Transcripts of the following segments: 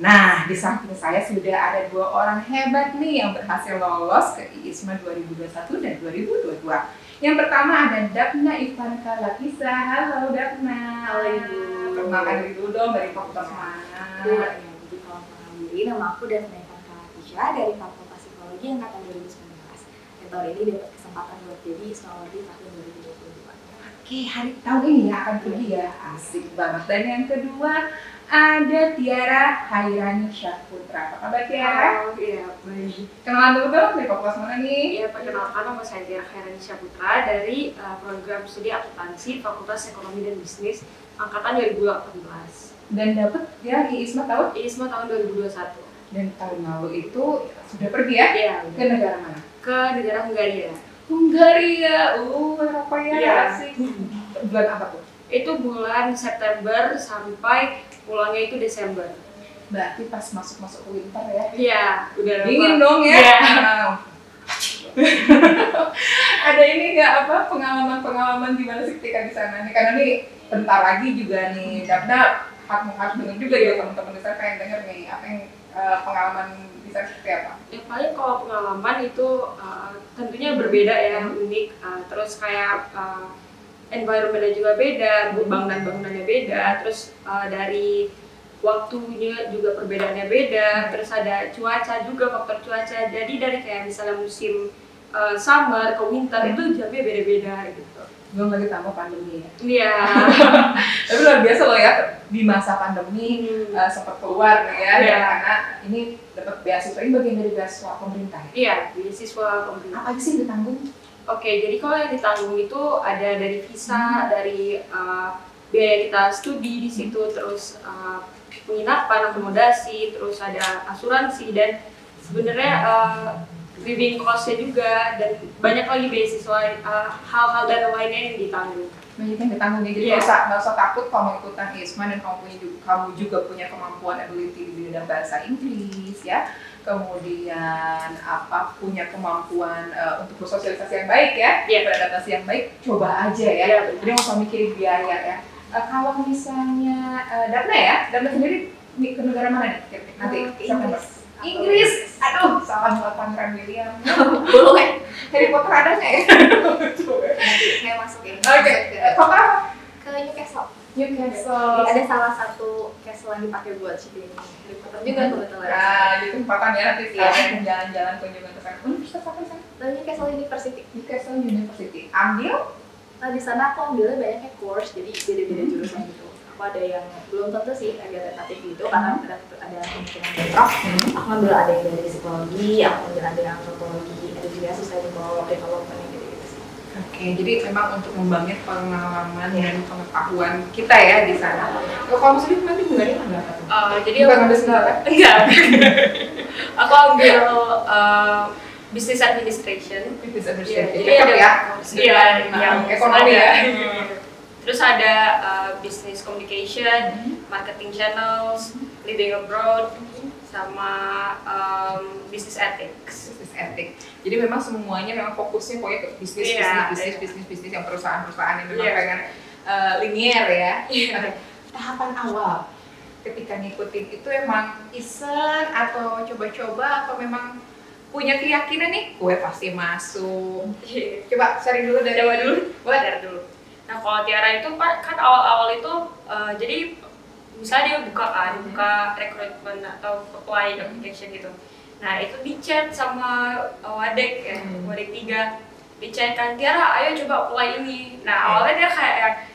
Nah, di samping saya sudah ada 2 orang hebat nih yang berhasil lolos ke IISMA 2021 dan 2022. Yang pertama ada Dapna Ivanka Lakisa. Halo Dapna. Halo Ibu. Perkenalkan diri dulu dong, dari fakultas mana? Jadi kalau perkenalkan nama aku Dapna Ivanka Lakisa dari Fakultas Psikologi angkatan 2019. Dan tahun ini dapat kesempatan buat jadi ISMA tahun 2022. Oke, tahun ini ya akan pergi ya. Asik banget. Dan yang kedua ada Tiara Hairani Syahputra. Apa kabar Tiara? Oh iya, baik. Kenalan dulu dong, dari fakultas mana nih? Ya, perkenalkan nama saya Tiara Hairani Syahputra dari program studi akuntansi Fakultas Ekonomi dan Bisnis angkatan 2018. Dan dapat ya di IISMA tahun? ISMA tahun 2021. Dan tahun lalu itu sudah pergi ya? Iya, Ke negara mana? ke negara Hungaria. Hungaria, Eropa ya, Iya. asik. Bulan apa tuh? Itu bulan September sampai pulangnya itu Desember. Berarti pas masuk winter ya? Iya, udah Dingin dong ya? Iya. Ada ini nggak pengalaman gimana sih ketika di sana nih? Karena nih bentar lagi juga nih, Dapna harus denger juga ya teman-teman di sana pengen denger nih apa yang pengalaman di sana seperti apa? Ya paling kalau pengalaman itu tentunya berbeda ya, unik. Terus kayak environment-nya juga beda, bangunan-bangunannya beda. Terus dari waktunya juga perbedaannya beda. Terus ada cuaca juga, faktor cuaca. Jadi dari kayak misalnya musim summer ke winter itu jamnya beda-beda gitu. Belum lagi tambah pandemi ya? Iya. Tapi luar biasa loh ya, di masa pandemi sempat keluar nih ya, Iya. karena ini dapat beasiswa, ini bagian dari beasiswa pemerintah ya? Iya, beasiswa pemerintah. Apa aja sih yang ditanggung? Oke, jadi kalau yang ditanggung itu ada dari visa, dari biaya kita studi di situ, terus penginapan, akomodasi, terus ada asuransi dan sebenarnya living cost-nya juga, dan banyak lagi beasiswa hal-hal dan lainnya yang ditanggung. Banyak yang ditanggung ya, jadi Iya. nggak usah takut kalau mau ikutan IISMA dan kamu juga punya kemampuan ability di bidang bahasa Inggris ya, kemudian punya kemampuan untuk bersosialisasi yang baik ya, beradaptasi yang baik, coba aja ya. Iya, Jadi nggak usah mikirin biaya ya. Kalau misalnya Dapna sendiri ke negara mana nih nanti September? Inggris. Aduh, salam buat Pangeran William. Boleh. Harry Potter ada nggak ya? Nanti saya masukin. Oke. Kok apa? Ke Newcastle. Newcastle. Ada salah satu castle yang dipakai buat syuting Harry Potter juga kebetulan. Nah, di tempatan ya nanti sekalian jalan-jalan kunjungan ke sana. Universitas apa sana? Newcastle University. Newcastle University. Ambil? Nah di sana aku ambilnya banyaknya course, jadi beda-beda jurusan gitu. Aku ada yang belum tentu sih, agak tentatif gitu karena ada kemungkinan bentrok. Aku ambil ada yang dari psikologi, aku ambil ada yang antropologi, ada juga sustainable development gitu sih. Oke, jadi memang untuk membangun pengalaman dan pengetahuan kita ya di sana. Kalau sendiri nanti Hungaria nggak apa tuh? Jadi Bukan ngambil segala kan? enggak. Aku ambil business administration. Business Iya, administration. jadi Cocok ada ya? iya, yang ekonomi ya. Terus ada business communication, marketing channels, living abroad, sama business ethics. Business ethic. Jadi memang semuanya memang fokusnya pokoknya ke bisnis yang perusahaan-perusahaan yang memang pengen linier ya. Tahapan awal ketika ngikutin itu emang iseng atau coba-coba atau memang punya keyakinan nih gue pasti masuk. Coba sharing dulu dari dulu. Nah kalau Tiara itu kan awal-awal itu jadi misalnya dia buka recruitment atau apply application gitu. Nah itu di chat sama Wadek ya, Wadek 3 di chat kan, Tiara ayo coba apply ini. Nah awalnya dia kayak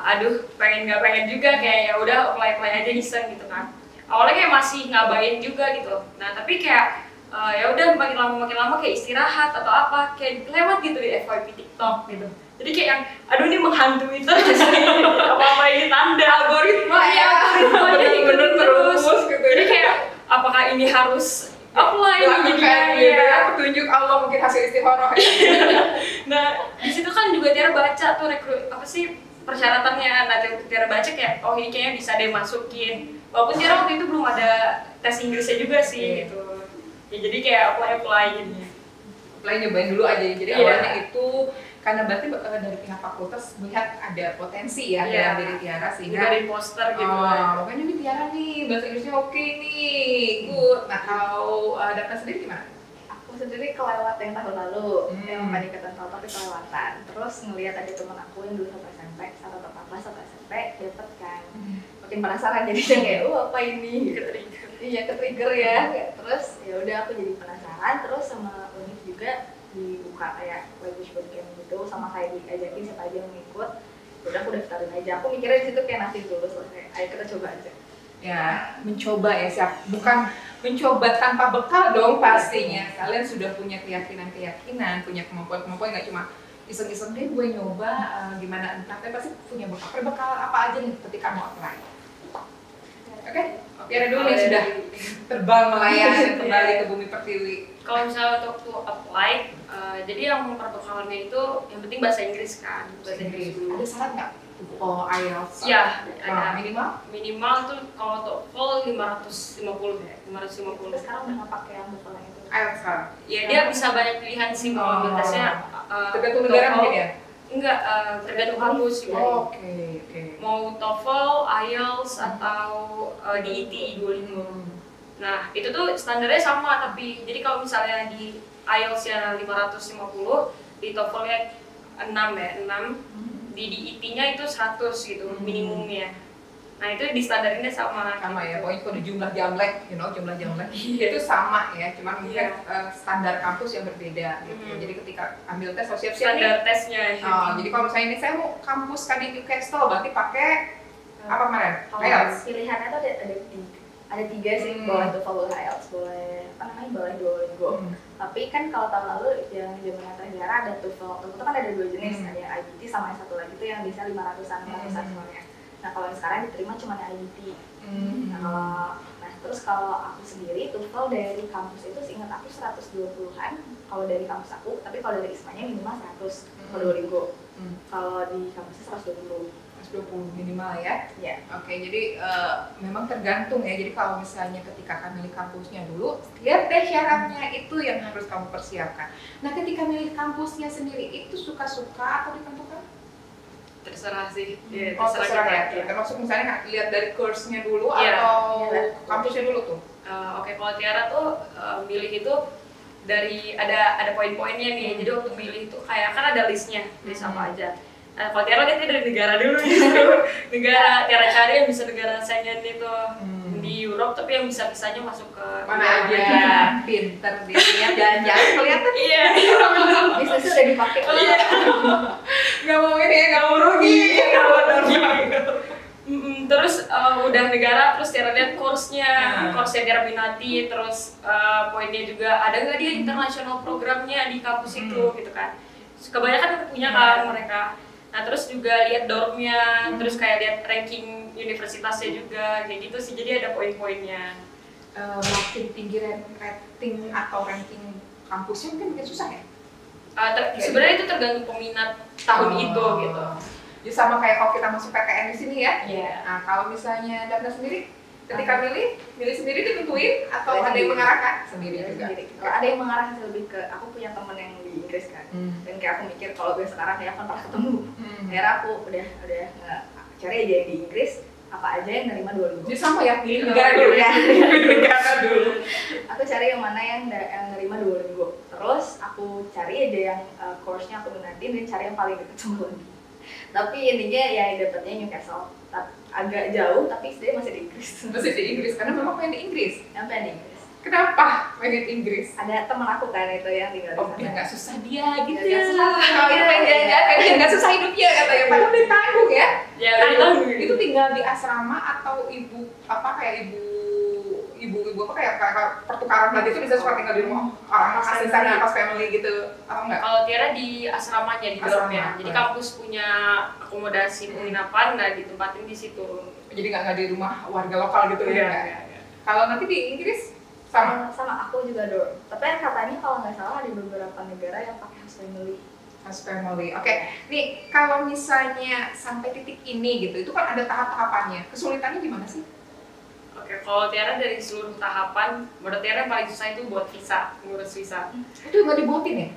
aduh pengen nggak pengen juga, kayak ya udah apply aja iseng gitu kan. Awalnya kayak masih ngabain juga gitu. Nah tapi kayak ya udah makin lama kayak istirahat atau apa, kayak lewat gitu di FYP TikTok gitu. Jadi kayak yang aduh ini menghantui terus apa ini tanda algoritma ya, algoritmanya ikutin terus gitu. Jadi kayak apakah ini harus apply ini gitu ya, petunjuk Allah mungkin hasil istikharah. Nah di situ kan juga Tiara baca tuh persyaratannya. Nah Tiara baca kayak oh ini kayaknya bisa deh masukin, walaupun Tiara waktu itu belum ada tes Inggrisnya juga sih gitu ya, jadi kayak apply gitu. Apply nyobain dulu aja. Jadi awalnya itu karena berarti dari pihak fakultas melihat ada potensi ya dalam diri Tiara sehingga dari poster gitu. Pokoknya nih Tiara nih bahasa Inggrisnya oke nih, good. Nah kalau Dapna sendiri gimana? Aku sendiri kelewat yang tahun lalu, yang peningkatan tahun tapi kelewatan. Terus ngelihat ada teman aku yang dulu sampai SMP, satu atau kelas sampai SMP dapat kan. Makin penasaran jadinya kayak, apa ini? Ke-trigger. Iya, ke-trigger ya. Terus ya udah aku jadi penasaran. Terus sama Unif juga dibuka kayak language bootcamp gitu, sama kayak diajakin siapa aja yang ikut. Udah aku daftarin aja. Aku mikirnya di situ kayak nanti dulu selesai. Ayo kita coba aja. Ya, mencoba ya siap. Bukan mencoba tanpa bekal dong pastinya. Kalian sudah punya keyakinan, punya kemampuan nggak cuma iseng-iseng deh gue nyoba gimana entah, tapi pasti punya bekal apa aja nih ketika mau apply. Oke, Tiara dulu nih sudah terbang melayang kembali ke bumi pertiwi. Kalau misalnya untuk apply, jadi yang perbekalannya itu yang penting bahasa Inggris kan, bahasa Inggris dulu. Ada syarat nggak? IELTS? Iya, ada minimal tuh kalau TOEFL 550 ya, 550. Terus sekarang udah nggak pakai yang bukan itu. IELTS sekarang? Ya dia bisa banyak pilihan sih kalau ambil tesnya. Tergantung negara mungkin ya? Enggak, tergantung kampus juga. Oke. Mau TOEFL, IELTS atau DET Duolingo. Nah, itu tuh standarnya sama tapi jadi kalau misalnya di IELTS-nya 550, di TOEFL-nya 6 ya, 6. Di DET-nya itu 100 gitu minimumnya. Nah, itu di standarnya sama ya, pokoknya kalau jumlah jamlek, jumlah jamlek itu sama ya, cuman mungkin standar kampus yang berbeda gitu. Jadi ketika ambil tes, siap-siap standar tesnya. Jadi kalau misalnya ini saya mau kampus Kadin Newcastle, berarti pakai apa kemarin? IELTS? Pilihannya tuh ada 3 sih, boleh TOEFL, boleh IELTS, boleh Duolingo. Tapi kan kalau tahun lalu yang zaman Tiara ada TOEFL itu kan ada 2 jenis, ada yang IBT sama yang satu lagi tuh yang bisa 500-an skornya. Nah kalau yang sekarang diterima cuma yang IBT. Terus kalau aku sendiri TOEFL dari kampus itu seingat aku 120-an kalau dari kampus aku, tapi kalau dari ISMA-nya minimal 100 kalau Duolingo. Kalau di kampusnya 120 minimal ya? Iya. Oke, jadi memang tergantung ya. Jadi kalau misalnya ketika kamu milih kampusnya dulu, lihat deh syaratnya itu yang harus kamu persiapkan. Nah, ketika milih kampusnya sendiri itu suka-suka atau ditentukan? Terserah sih. Terserah ya. Termasuk misalnya lihat dari course-nya dulu atau kampusnya dulu tuh? Oke, kalau Tiara tuh milih itu dari ada poin-poinnya nih. Jadi waktu milih itu kayak kan ada list apa aja. Nah, kalau Tiara lihatnya dari negara dulu gitu. Negara Tiara cari yang bisa negara Schengen itu di Europe, tapi yang bisa-bisanya masuk ke mana aja. Pinter dia jalan-jalan kelihatan. Iya. Bisnisnya udah dipakai. Iya. Nggak mau ini ya, nggak mau rugi. Terus udah negara, terus Tiara lihat course-nya Tiara minati, terus poinnya juga ada nggak dia international programnya di kampus itu gitu kan. Kebanyakan punya kan mereka. Nah terus juga lihat dormnya, terus kayak lihat ranking universitasnya juga kayak gitu sih. Jadi ada poin-poinnya. Makin tinggi rating atau ranking kampusnya mungkin susah ya? Sebenarnya itu tergantung peminat tahun itu gitu. Jadi sama kayak kalau kita masuk PTN di sini ya. Iya. Nah kalau misalnya Dapna sendiri, ketika milih sendiri ditentuin atau ada yang mengarahkan? Sendiri juga. Kalau ada yang mengarahkan lebih ke, aku punya temen yang di Inggris kan, dan kayak aku mikir kalau gue sekarang kayak aku pernah ketemu, akhirnya aku udah cari aja yang di Inggris, apa aja yang nerima Duolingo. Jadi sama ya, pilih negara dulu ya. Negara dulu. Aku cari yang mana yang nerima Duolingo. Terus aku cari aja yang course-nya aku minatin dan cari yang paling dekat sama Duolingo. Tapi intinya ya dapetnya Newcastle. Agak jauh tapi sebenarnya masih di Inggris. Masih di Inggris karena memang pengen di Inggris. Yang pengen di Inggris. Kenapa pengen di Inggris? Ada teman aku kan itu yang tinggal di sana. Dia nggak susah dia gitu. Nggak susah. Kalau itu pengen jalan-jalan dia nggak susah hidupnya katanya. Padahal udah tanggung ya. Ya udah. Itu tinggal di asrama atau ibu apa kayak pertukaran lagi itu bisa suka tinggal di rumah orang asli sana pas family gitu atau enggak? Kalau Tiara di asramanya di dormnya, jadi kampus punya akomodasi penginapan, nah ditempatin di situ. Jadi nggak di rumah warga lokal gitu ya? Kalau nanti di Inggris sama aku juga dorm. Tapi katanya kalau nggak salah ada beberapa negara yang pakai host family. Oke. Nih kalau misalnya sampai titik ini gitu, itu kan ada tahap-tahapannya. Kesulitannya gimana sih? Oke, kalau Tiara dari seluruh tahapan, menurut Tiara yang paling susah itu buat visa, ngurus visa. Itu nggak dibuatin ya?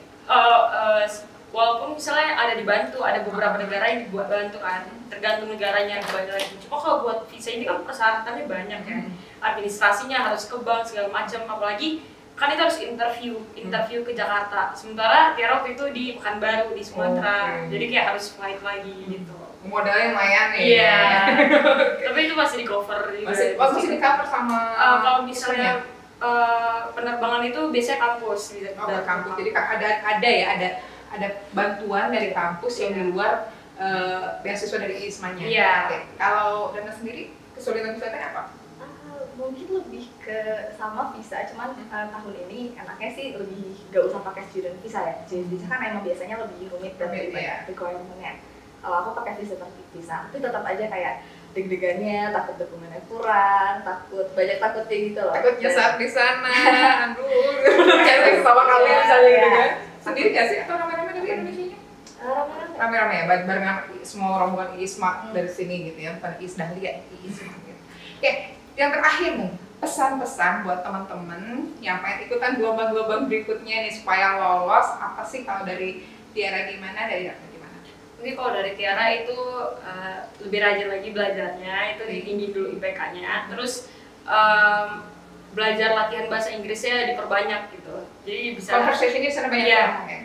walaupun misalnya ada dibantu, ada beberapa negara yang dibuat bantu kan, tergantung negaranya banyak lagi. Cuma kalau buat visa ini kan persyaratannya banyak ya, administrasinya harus ke bank segala macam, apalagi kan itu harus interview ke Jakarta. Sementara Tiara waktu itu di Pekanbaru di Sumatera, jadi kayak harus flight lagi gitu. Modalnya lumayan ya. Iya. Tapi itu masih di cover juga. Masih di cover sama. Kalau misalnya penerbangan itu biasanya kampus gitu. Kampus. Jadi ada bantuan dari kampus yang di luar beasiswa dari ISMA-nya. Iya. Oke. Kalau Dana sendiri kesulitan kesulitannya apa? Mungkin lebih ke sama visa, cuman tahun ini enaknya sih lebih gak usah pakai student visa ya. Student visa kan emang biasanya lebih rumit dan lebih banyak requirement-nya. Kalau aku pakai visitor visa, tapi tetap aja kayak deg-degannya, takut dokumennya kurang, takutnya gitu loh. Takutnya saat di sana, aduh, kayak sama kalian misalnya gitu kan. Sendiri nggak sih atau rame-rame dari Indonesia-nya? Rame-rame ya, barengan semua rombongan ISMA dari sini gitu ya, bukan ISDahlia, ISMA gitu. Oke. Yang terakhir nih, pesan-pesan buat teman-teman yang pengen ikutan gelombang-gelombang berikutnya nih supaya lolos, apa sih kalau dari Tiara gimana, dari Dapna gimana? Mungkin kalau dari Tiara itu lebih rajin lagi belajarnya, itu ditinggi dulu IPK-nya, terus belajar latihan bahasa Inggrisnya diperbanyak gitu. Jadi bisa conversation-nya sana banyak ya, ya.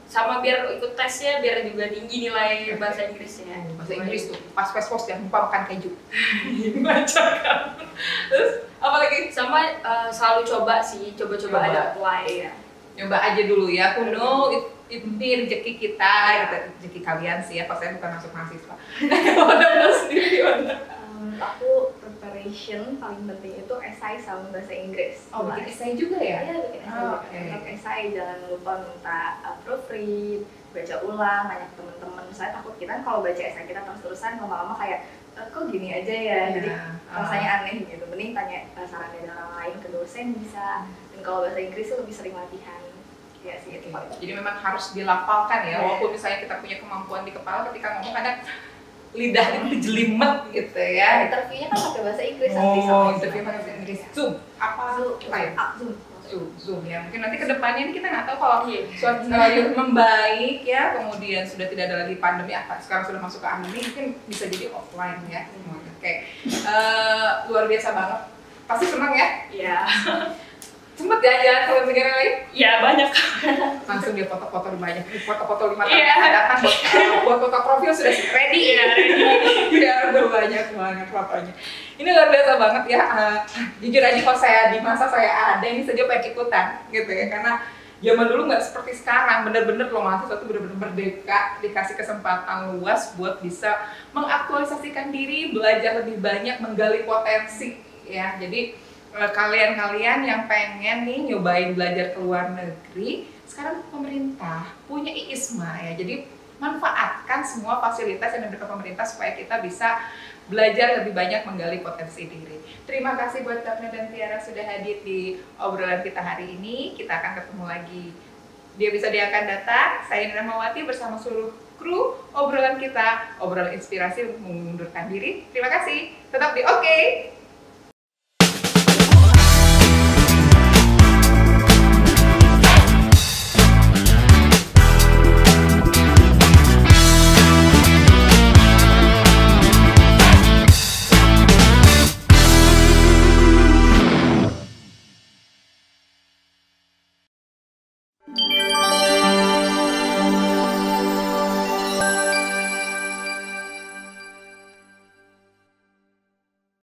Sama biar ikut tesnya biar juga tinggi nilai bahasa Inggrisnya. Bahasa Inggris tuh pas pos jangan lupa makan keju. Baca kan. Terus apalagi sama selalu coba ada apply ya. Coba aja dulu ya. Who know ini rezeki kita, rezeki kalian sih ya. Pas saya bukan masuk mahasiswa. Kalau Dapna sendiri gimana? Aku preparation paling penting itu esai sama bahasa Inggris. Oh, bikin esai juga ya? Iya, bikin esai. Untuk esai jangan lupa minta proofread, baca ulang, nanya ke teman-teman. Saya takut kita kalau baca esai kita terus-terusan lama-lama kayak kok gini aja ya. Jadi rasanya aneh gitu. Mending tanya saran dari orang lain ke dosen bisa. Dan kalau bahasa Inggris itu lebih sering latihan. Ya sih itu paling. Jadi memang harus dilafalkan ya. Walaupun misalnya kita punya kemampuan di kepala ketika ngomong kadang lidah itu jelimet gitu ya. Interviewnya kan pakai bahasa Inggris nanti interview pakai bahasa Inggris. Zoom Zoom ya. Mungkin nanti kedepannya kita nggak tahu kalau suatu membaik ya, kemudian sudah tidak ada lagi pandemi, sekarang sudah masuk ke pandemi, mungkin bisa jadi offline ya. Oke. Luar biasa banget. Pasti senang ya? Iya. Sempet jalan-jalan ke negara lain? Iya, banyak. Langsung dia foto-foto di banyak, foto-foto 5 tahun hadapan buat foto profil sudah ready ya. Udah banyak banget fotonya. Ini luar biasa banget ya. Jujur aja kalau saya di masa saya ada ini saja pengen ikutan gitu ya, karena zaman dulu nggak seperti sekarang. Bener-bener loh, mahasiswa itu bener-bener merdeka, dikasih kesempatan luas buat bisa mengaktualisasikan diri, belajar lebih banyak, menggali potensi ya. Jadi kalian-kalian yang pengen nih nyobain belajar ke luar negeri, sekarang pemerintah punya ISMA ya, jadi manfaatkan semua fasilitas yang diberikan pemerintah supaya kita bisa belajar lebih banyak, menggali potensi diri. Terima kasih buat Dapna dan Tiara sudah hadir di obrolan kita hari ini. Kita akan ketemu lagi di episode yang akan datang. Saya Indra Mawati bersama seluruh kru obrolan kita, obrolan inspirasi untuk mengundurkan diri. Terima kasih, tetap di Oke.